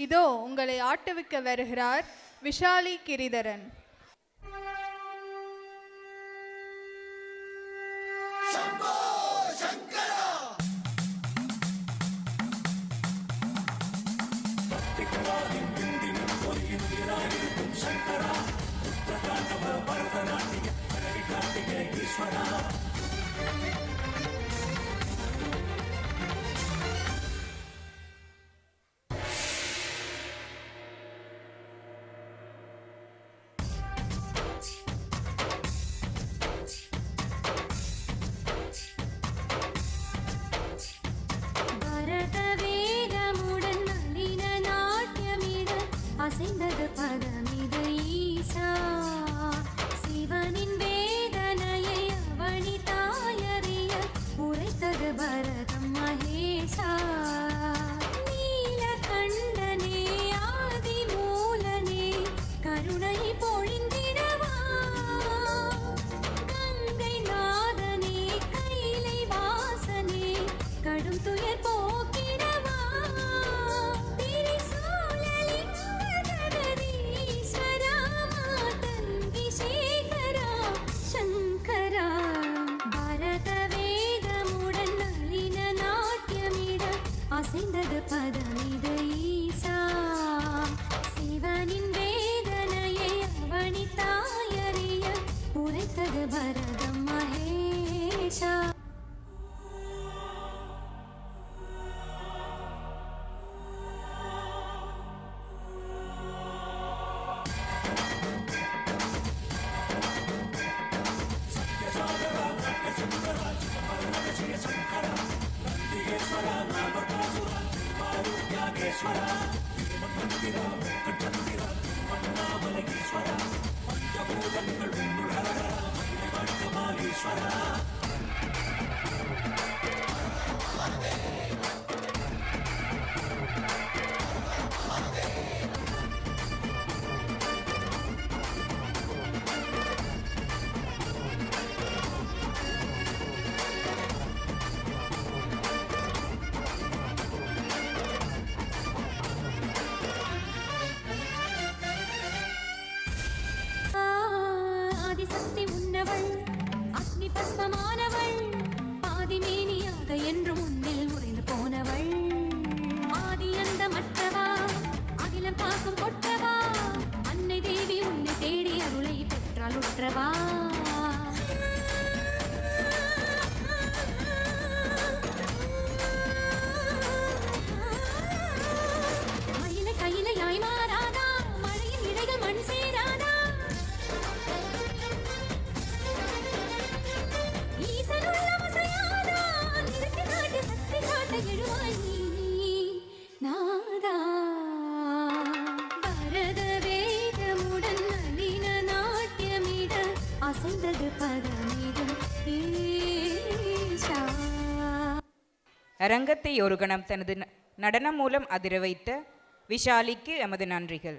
இதோ உங்களை ஆட்டுவிக்க வருகிறார் விஷாலி கிரிதரன். அசைந்தது பதமிது ஈசா, சிவனின் வேதனையை அவனி தாயறிய உரைத்தது பரதம் மகேஷா. நீல கண்டனே ஆதி மூலனே கருணை பொழிந்திடவா, கங்கை நாதனே கைலை வாசனே கடும் துயர் போக்கிடவா. அசைந்தது பதமிது ஈசா, சிவனின் வேதனையை அவனி தாயறிய உரைத்தது பரதம் மகேஷா. ஆதிசக்தி உன்னவள் அக்னி பஸ்மமானவள், ஆதிமேனியாக என்று முன்னில் உறைந்து போனவள். ஆதி அந்த மற்றவா அகிலம் பார்க்கும் கொட்டவா, அன்னை தேவி உன்னை தேடி அருளை பெற்றால் உற்றவா. மயிலை கையிலையாய் மாறாதா, மழையின் இடைகள் மண் சேராதா. அரங்கத்தை ஒரு கணம் தனது நடனம் மூலம் அதிர வைத்த விஷாலிக்கு எமது நன்றிகள்.